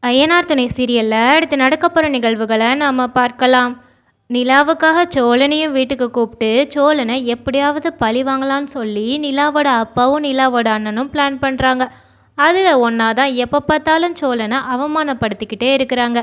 ஐயனார் துணை சீரியலில் அடுத்து நடக்க போகிற நிகழ்வுகளை நாம் பார்க்கலாம். நிலாவுக்காக சோழனையும் வீட்டுக்கு கூப்பிட்டு சோழனை எப்படியாவது பழி வாங்கலான்னு சொல்லி நிலாவோட அப்பாவும் நிலாவோட அண்ணனும் பிளான் பண்ணுறாங்க. அதில் ஒன்றா தான் எப்போ பார்த்தாலும் சோழனை அவமானப்படுத்திக்கிட்டே இருக்கிறாங்க.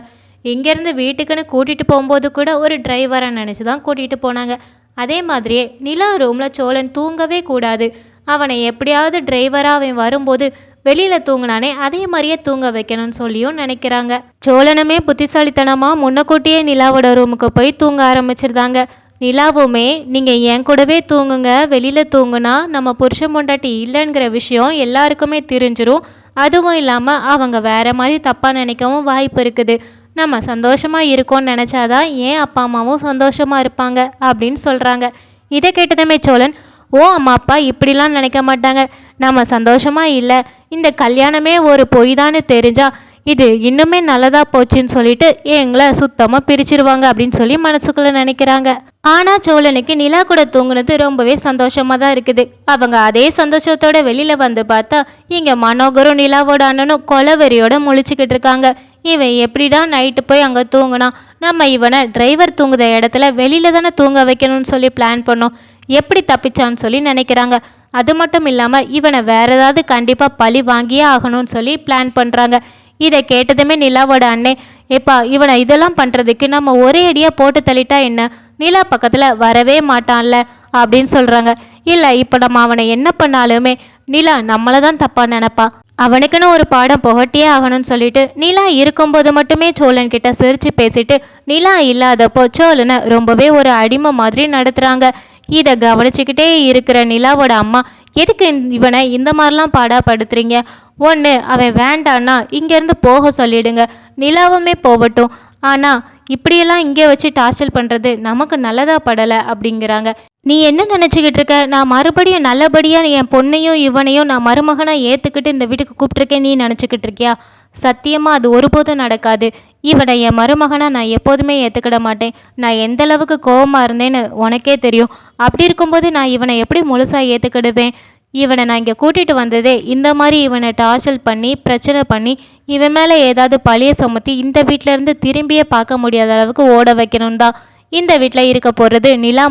இங்கேருந்து வீட்டுக்குன்னு கூட்டிகிட்டு போகும்போது கூட ஒரு டிரைவரை நினச்சி தான் கூட்டிகிட்டு போனாங்க. அதே மாதிரியே நிலா ரூமில் சோழன் தூங்கவே கூடாது, அவனை எப்படியாவது டிரைவராக அவன் வரும்போது வெளியில் தூங்கினானே அதே மாதிரியே தூங்க வைக்கணும்னு சொல்லியும் நினைக்கிறாங்க. சோழனுமே புத்திசாலித்தனமாக முன்னக்கூட்டியே நிலாவோட ரூமுக்கு போய் தூங்க ஆரம்பிச்சிருந்தாங்க. நிலாவுமே நீங்கள் என் கூடவே தூங்குங்க, வெளியில் தூங்குனா நம்ம புருஷன் பொண்டாட்டி இல்லைங்கிற விஷயம் எல்லாருக்குமே தெரிஞ்சிரும். அதுவும் இல்லாமல் அவங்க வேற மாதிரி தப்பாக நினைக்கவும் வாய்ப்பு இருக்குது. நம்ம சந்தோஷமாக இருக்கோம்னு நினச்சாதான் ஏன் அப்பா அம்மாவும் சந்தோஷமாக இருப்பாங்க அப்படின்னு சொல்கிறாங்க. இதை கேட்டதுமே சோழன், ஓ அம்மா அப்பா இப்படிலாம் நினைக்க மாட்டாங்க, நம்ம சந்தோஷமாக இல்லை, இந்த கல்யாணமே ஒரு பொய் தான்னு தெரிஞ்சா இது இன்னுமே நல்லதாக போச்சுன்னு சொல்லிட்டு எங்களை சுத்தமாக பிரிச்சிருவாங்க அப்படின்னு சொல்லி மனசுக்குள்ளே நினைக்கிறாங்க. ஆனால் சோழனுக்கு நிலா கூட தூங்குனது ரொம்பவே சந்தோஷமாக தான் இருக்குது. அவங்க அதே சந்தோஷத்தோட வெளியில் வந்து பார்த்தா இங்கே மனோகரும் நிலாவோட அண்ணனும் கொலவெறியோட முழிச்சுக்கிட்டு இருக்காங்க. இவன் எப்படிடா நைட்டு போய் அங்கே தூங்கினான், நம்ம இவனை டிரைவர் தூங்குத இடத்துல வெளியில் தானே தூங்க வைக்கணும்னு சொல்லி பிளான் பண்ணோம், எப்படி தப்பிச்சான்னு சொல்லி நினைக்கிறாங்க. அது மட்டும் இல்லாமல் இவனை வேற ஏதாவது கண்டிப்பாக பழி வாங்கியே ஆகணும்னு சொல்லி பிளான் பண்ணுறாங்க. இதை கேட்டதுமே நிலாவோட அண்ணே, ஏப்பா இவனை இதெல்லாம் பண்ணுறதுக்கு நம்ம ஒரே அடியாக போட்டு தள்ளிட்டா என்ன, நிலா பக்கத்தில் வரவே மாட்டான்ல அப்படின்னு சொல்கிறாங்க. இல்லை, இப்போ நம்ம அவனை என்ன பண்ணாலுமே நிலா நம்மளை தான் தப்பாக நினைப்பா, அவனுக்குன்னு ஒரு பாடம் புகட்டியே ஆகணும்னு சொல்லிட்டு நிலா இருக்கும்போது மட்டுமே சோழன் கிட்ட சிரித்து பேசிட்டு நிலா இல்லாதப்போ சோழனை ரொம்பவே ஒரு அடிமை மாதிரி நடத்துகிறாங்க. இதை கவனிச்சுக்கிட்டே இருக்கிற நிலாவோட அம்மா, எதுக்கு இவனை இந்த மாதிரிலாம் பாடாப்படுத்துறீங்க, ஒன்று அவன் வேண்டான்னா இங்கேருந்து போக சொல்லிடுங்க, நிலாவுமே போகட்டும், ஆனால் இப்படியெல்லாம் இங்கே வச்சு டார்ச்சல் பண்ணுறது நமக்கு நல்லதா படலை அப்படிங்கிறாங்க. நீ என்ன நினச்சிக்கிட்டு இருக்க, நான் மறுபடியும் நல்லபடியாக என் பொண்ணையும் இவனையும் நான் மருமகனாக ஏற்றுக்கிட்டு இந்த வீட்டுக்கு கூப்பிட்ருக்கேன் நீ நினச்சிக்கிட்டு இருக்கியா? சத்தியமாக அது ஒருபோதும் நடக்காது. இவனை என் மருமகனாக நான் எப்போதுமே ஏற்றுக்கிட மாட்டேன். நான் எந்த அளவுக்கு கோபமாக இருந்தேன்னு உனக்கே தெரியும். அப்படி இருக்கும்போது நான் இவனை எப்படி முழுசாக ஏற்றுக்கிடுவேன்? இவனை நான் இங்கே கூட்டிகிட்டு வந்ததே இந்த மாதிரி இவனை டார்ச்சல் பண்ணி பிரச்சனை பண்ணி இவன் மேலே ஏதாவது பழிய சுமத்தி இந்த வீட்டிலேருந்து திரும்பியே பார்க்க முடியாத அளவுக்கு ஓட வைக்கணும் தான். இந்த வீட்டில் இருக்க போகிறது நிலா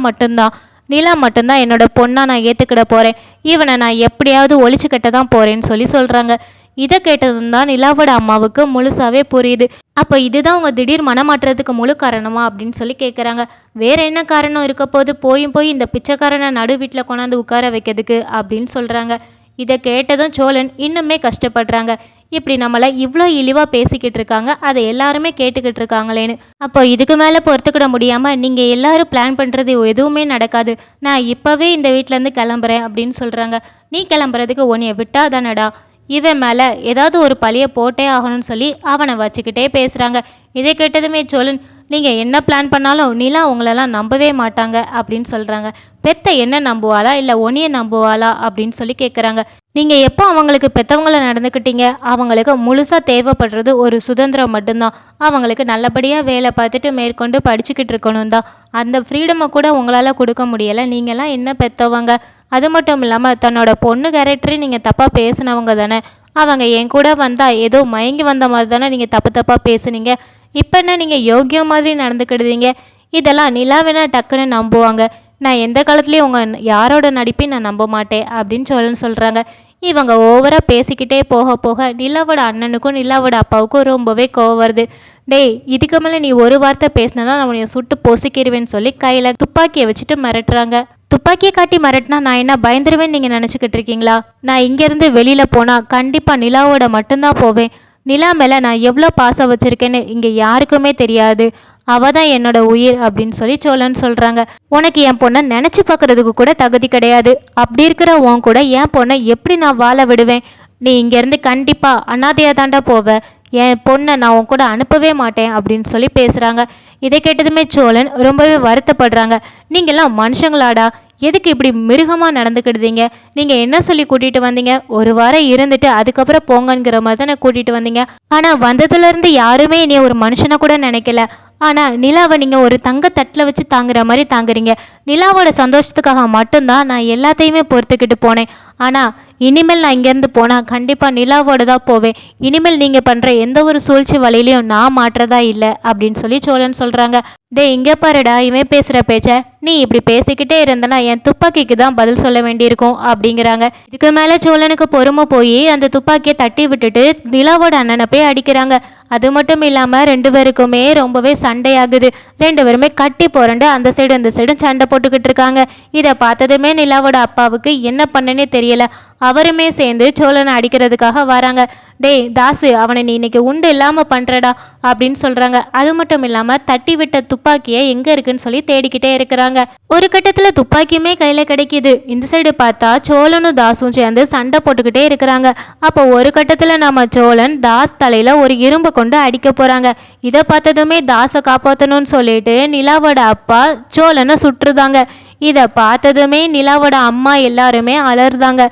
மட்டும்தான் என்னோட பொண்ணாக நான் ஏற்றுக்கிட போகிறேன். இவனை நான் எப்படியாவது ஒழிச்சு கட்ட தான் போகிறேன்னு சொல்கிறாங்க. இதை கேட்டதும் தான் நிலாவோட அம்மாவுக்கு முழுசாவே புரியுது. அப்போ இதுதான் உங்கள் திடீர் மனமாற்றத்துக்கு முழு காரணமா அப்படின்னு சொல்லி கேட்குறாங்க. வேற என்ன காரணம் இருக்க போது, போய் இந்த பிச்சைக்காரனை நடு வீட்டில் கொண்டாந்து உட்கார வைக்கிறதுக்கு அப்படின்னு சொல்கிறாங்க. இதை கேட்டதும் சோழன் இன்னுமே கஷ்டப்படுறாங்க. இப்படி நம்மளை இவ்வளோ இழிவாக பேசிக்கிட்டு இருக்காங்க, அதை எல்லாருமே கேட்டுக்கிட்டு இருக்காங்களேன்னு. அப்போ இதுக்கு மேலே பொறுத்துக்கிட முடியாமல் நீங்கள் எல்லாரும் பிளான் பண்ணுறது எதுவுமே நடக்காது, நான் இப்போவே இந்த வீட்டிலேருந்து கிளம்புறேன் அப்படின்னு சொல்கிறாங்க. நீ கிளம்புறதுக்கு உன்னைய விட்டா தானடா, இவன் மேலே ஏதாவது ஒரு பழியை போட்டே ஆகணும்னு சொல்லி அவனை வச்சுக்கிட்டே பேசுகிறாங்க. இதை கேட்டதுமே சோழன், நீங்கள் என்ன பிளான் பண்ணாலும் நிலா உங்களெல்லாம் நம்பவே மாட்டாங்க அப்படின்னு சொல்கிறாங்க. பெத்த என்ன நம்புவாளா இல்லை ஒன்னியை நம்புவாளா அப்படின்னு சொல்லி கேட்குறாங்க. நீங்கள் எப்போ அவங்களுக்கு பெற்றவங்கள நடந்துக்கிட்டீங்க, அவங்களுக்கு முழுசாக தேவைப்படுறது ஒரு சுதந்திரம் மட்டும்தான். அவங்களுக்கு நல்லபடியாக வேலை பார்த்துட்டு மேற்கொண்டு படிச்சுக்கிட்டு இருக்கணும் தான். அந்த ஃப்ரீடமை கூட உங்களால் கொடுக்க முடியலை. நீங்கள்லாம் என்ன பெற்றவங்க? அது மட்டும் இல்லாமல் தன்னோட பொண்ணு கேரக்டரையும் நீங்கள் தப்பாக பேசினவங்க தானே. அவங்க என் கூட வந்தால் ஏதோ மயங்கி வந்த மாதிரி தானே நீங்கள் தப்பாக பேசுனீங்க. இப்போ என்ன நீங்கள் யோகியம் மாதிரி நடந்துக்கிடுவீங்க? இதெல்லாம் நிலாவினா டக்குன்னு நம்புவாங்க. நான் எந்த காலத்துலேயும் உங்கள் யாரோட நடிப்பையும் நான் நம்ப மாட்டேன் அப்படின்னு சொல்கிறாங்க. இவங்க ஓவராக பேசிக்கிட்டே போக நிலாவோட அண்ணனுக்கும் நிலாவோட அப்பாவுக்கும் ரொம்பவே கோவம் வருது. டேய், இதுக்கு மேலே நீ ஒரு வார்த்தை பேசினா நான் உன்னை சுட்டு பொசுக்கிடுவேன்னு சொல்லி கையில் துப்பாக்கியை வச்சுட்டு மிரட்டுறாங்க. துப்பாக்கியை காட்டி மிரட்டினா நான் என்ன பயந்துருவேன்னு நீங்கள் நினச்சிக்கிட்டு இருக்கீங்களா? நான் இங்கேருந்து வெளியில் போனால் கண்டிப்பாக நிலாவோட மட்டும்தான் போவேன். நிலா மேலே நான் எவ்வளோ பாசம் வச்சுருக்கேன்னு இங்கே யாருக்குமே தெரியாது. அவள் தான் என்னோட உயிர் அப்படின்னு சொல்லி சோழன் சொல்கிறாங்க. உனக்கு என் பொண்ணை நினச்சி பார்க்குறதுக்கு கூட தகுதி கிடையாது. அப்படி இருக்கிற உன் கூட என் பொண்ணை எப்படி நான் வாழ விடுவேன்? நீ இங்கேருந்து கண்டிப்பாக அனாதையாக தாண்டா போவ. என் பொண்ணை நான் உன் கூட அனுப்பவே மாட்டேன் அப்படின்னு சொல்லி பேசுகிறாங்க. இதை கேட்டதுமே சோழன் ரொம்பவே வருத்தப்படுறாங்க. நீங்கள்லாம் மனுஷங்களாடா, எதுக்கு இப்படி மிருகமாக நடந்துக்கிடுதீங்க? நீங்கள் என்ன சொல்லி கூட்டிகிட்டு வந்தீங்க? ஒரு வாரம் இருந்துட்டு அதுக்கப்புறம் போங்கங்கிற மாதிரி தானே கூட்டிகிட்டு வந்தீங்க. ஆனால் வந்ததுலேருந்து யாருமே நீ ஒரு மனுஷனை கூட நினைக்கல. ஆனால் நிலாவை நீங்கள் ஒரு தங்க தட்டில் வச்சு தாங்குற மாதிரி தாங்குறீங்க. நிலாவோட சந்தோஷத்துக்காக மட்டும்தான் நான் எல்லாத்தையுமே பொறுத்துக்கிட்டு போனேன். ஆனால் இனிமேல் நான் இங்கேருந்து போனால் கண்டிப்பாக நிலாவோட தான் போவேன். இனிமேல் நீங்கள் பண்ணுற எந்த ஒரு சூழ்ச்சி வழியிலையும் நான் மாற்றதா இல்லை அப்படின்னு சொல்லி சோழன் சொல்கிறாங்க. டே இங்கே பாருடா, இவன் பேசுகிற பேச்ச நீ இப்படி பேசிக்கிட்டே இருந்தனா என் துப்பாக்கிக்கு தான் பதில் சொல்ல வேண்டியிருக்கும் அப்படிங்கிறாங்க. இதுக்கு மேலே சோழனுக்கு பொறுமை போய் அந்த துப்பாக்கியை தட்டி விட்டுட்டு நிலாவோட அண்ணனை போய் அடிக்கிறாங்க. அது மட்டும் இல்லாமல் 2 பேருக்குமே ரொம்பவே சண்டையாகுது. 2 பேருமே கட்டி புரண்டு அந்த சைடு இந்த சைடும் சண்டை போட்டுக்கிட்டு இருக்காங்க. இதை பார்த்ததுமே நிலாவோட அப்பாவுக்கு என்ன பண்ணனே தெரியல. அவருமே சேர்ந்து சோழனை அடிக்கிறதுக்காக வராங்க. டேய் தாசு, அவனை நீ இன்னைக்கு உண்டு இல்லாமல் பண்ணுறடா அப்படின்னு சொல்கிறாங்க. அது மட்டும் இல்லாமல் தட்டி விட்ட துப்பாக்கியை எங்கே இருக்குன்னு சொல்லி தேடிக்கிட்டே இருக்கிறாங்க. ஒரு கட்டத்தில் துப்பாக்கியுமே கையில் கிடைக்கிது. இந்த சைடு பார்த்தா சோழனும் தாசும் சேர்ந்து சண்டை போட்டுக்கிட்டே இருக்கிறாங்க. அப்போ ஒரு கட்டத்தில் நம்ம சோழன் தாஸ் தலையில் ஒரு இரும்பை கொண்டு அடிக்க போகிறாங்க. இதை பார்த்ததுமே தாஸை காப்பாற்றணும்னு சொல்லிட்டு நிலாவோட அப்பா சோழனை சுட்டுருதாங்க. இதை பார்த்ததுமே நிலாவோட அம்மா எல்லாருமே அலறுதாங்க.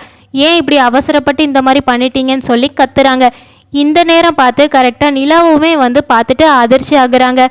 ஏன் இப்படி அவசரப்பட்டு இந்த மாதிரி பண்ணிட்டீங்கன்னு சொல்லி கத்துறாங்க. இந்த நேரம் பார்த்து கரெக்டாக நிலாவுமே வந்து பார்த்துட்டு அதிர்ச்சி ஆகுறாங்க.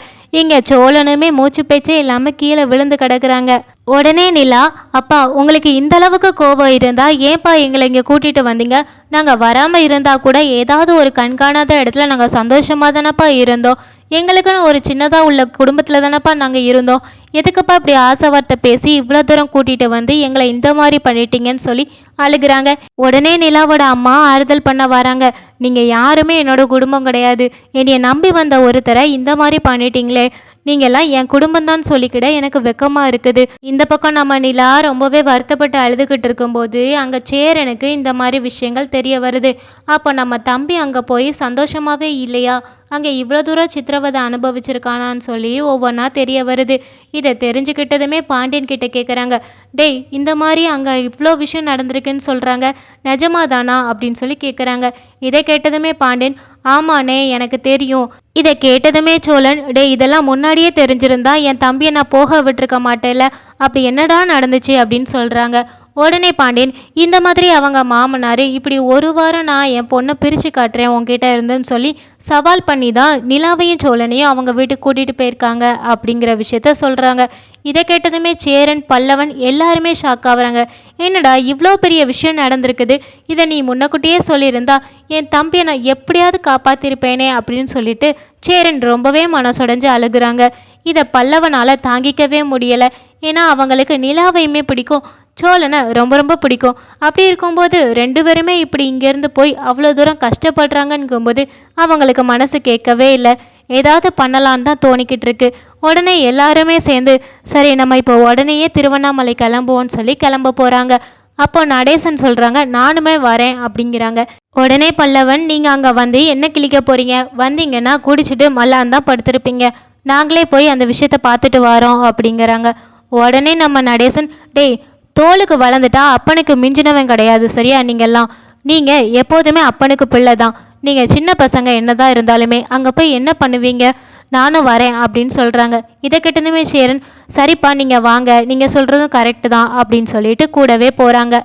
இங்கே சோழனுமே மூச்சு பேச்சே இல்லாமல் கீழே விழுந்து கிடக்குறாங்க. உடனே நிலா, அப்பா உங்களுக்கு இந்த அளவுக்கு கோபம் இருந்தால் ஏன்பா எங்களை இங்கே கூட்டிகிட்டு வந்தீங்க? நாங்கள் வராமல் இருந்தால் கூட ஏதாவது ஒரு கண்காணாத இடத்துல நாங்கள் சந்தோஷமாக தானப்பா இருந்தோம். எங்களுக்குன்னு ஒரு சின்னதாக உள்ள குடும்பத்தில் தானப்பா நாங்கள் இருந்தோம். எதுக்குப்பா இப்படி ஆசை வார்த்தை பேசி இவ்வளோ தூரம் கூட்டிகிட்டு வந்து எங்களை இந்த மாதிரி பண்ணிட்டீங்கன்னு சொல்லி அழுகிறாங்க. உடனே நிலாவோட அம்மா ஆறுதல் பண்ண வராங்க. நீங்கள் யாருமே என்னோட குடும்பம் கிடையாது. என்னைய நம்பி வந்த ஒருத்தரை இந்த மாதிரி பண்ணிட்டீங்களே, நீங்கள்லாம் என் குடும்பம்தான் சொல்லிக்கிட எனக்கு வெக்கமாக இருக்குது. இந்த பக்கம் நம்ம நிலா ரொம்பவே வருத்தப்பட்டு அழுதுகிட்டு இருக்கும்போது அங்கே சேரனுக்கு இந்த மாதிரி விஷயங்கள் தெரிய வருது. அப்போ நம்ம தம்பி அங்கே போய் சந்தோஷமாகவே இல்லையா, அங்கே இவ்வளோ தூரம் சித்திரவதை அனுபவிச்சிருக்கானான்னு சொல்லி ஒவ்வொன்றா தெரிய வருது. இதை தெரிஞ்சுக்கிட்டதுமே பாண்டியன் கிட்ட கேட்குறாங்க. டேய் இந்த மாதிரி அங்கே இவ்வளோ விஷயம் நடந்திருக்குன்னு சொல்கிறாங்க, நிஜமாதானா அப்படின்னு சொல்லி கேட்குறாங்க. இதை கேட்டதுமே பாண்டியன், ஆமாண்ணே எனக்கு தெரியும். இதை கேட்டதுமே சோழன், டே இதெல்லாம் முன்னாடியே தெரிஞ்சிருந்தா என் தம்பியை நான் போக விட்டுருக்க மாட்டேன்ல, அப்படி என்னடா நடந்துச்சு அப்படின்னு சொல்கிறாங்க. உடனே பாண்டியன், இந்த மாதிரி அவங்க மாமனார் இப்படி ஒரு வாரம் நான் என் பொண்ணை பிரித்து காட்டுறேன் உங்ககிட்ட இருந்துன்னு சொல்லி சவால் பண்ணி தான் நிலாவையும் சோழனையும் அவங்க வீட்டுக்கு கூட்டிகிட்டு போயிருக்காங்க அப்படிங்கிற விஷயத்த சொல்கிறாங்க. இதை கேட்டதுமே சேரன் பல்லவன் எல்லாருமே ஷாக் ஆகுறாங்க. என்னடா இவ்வளோ பெரிய விஷயம் நடந்திருக்குது, இதை நீ முன்னக்கூட்டியே சொல்லியிருந்தா என் தம்பியை நான் எப்படியாவது காப்பாற்றிருப்பேனே அப்படின்னு சொல்லிட்டு சேரன் ரொம்பவே மனசுடைஞ்சு அழுகுறாங்க. இதை பல்லவனால் தாங்கிக்கவே முடியலை. ஏன்னா அவங்களுக்கு நிலாவையுமே பிடிக்கும், சோழனை ரொம்ப ரொம்ப பிடிக்கும். அப்படி இருக்கும்போது 2 பேருமே இப்படி இங்கேருந்து போய் அவ்வளோ தூரம் கஷ்டப்படுறாங்கங்கும்போது அவங்களுக்கு மனசு கேட்கவே இல்லை. ஏதாவது பண்ணலான்னு தான் தோணிக்கிட்டு இருக்கு. உடனே எல்லாருமே சேர்ந்து சரி நம்ம இப்போ உடனேயே திருவண்ணாமலை கிளம்புவோன்னு சொல்லி கிளம்ப போகிறாங்க. அப்போ நடேசன் சொல்கிறாங்க, நானுமே வரேன் அப்படிங்கிறாங்க. உடனே பல்லவன், நீங்கள் அங்கே வந்து என்ன கிழிக்க போகிறீங்க? வந்தீங்கன்னா குடிச்சிட்டு மல்லாந்தான் படுத்திருப்பீங்க. நாங்களே போய் அந்த விஷயத்த பார்த்துட்டு வரோம் அப்படிங்கிறாங்க. உடனே நம்ம நடேசன், டேய் தோலுக்கு வளர்ந்துட்டா அப்பனுக்கு மிஞ்சினவன் கிடையாது சரியா? நீங்கள் எப்போதுமே அப்பனுக்கு பிள்ளை தான். நீங்கள் சின்ன பசங்க என்னதான் இருந்தாலுமே அங்கே போய் என்ன பண்ணுவீங்க? நானும் வரேன் அப்படின்னு சொல்கிறாங்க. இதை கிட்டதுமே சேரன், சரிப்பா நீங்கள் வாங்க, நீங்கள் சொல்கிறதும் கரெக்டு தான் அப்படின்னு சொல்லிட்டு கூடவே போகிறாங்க.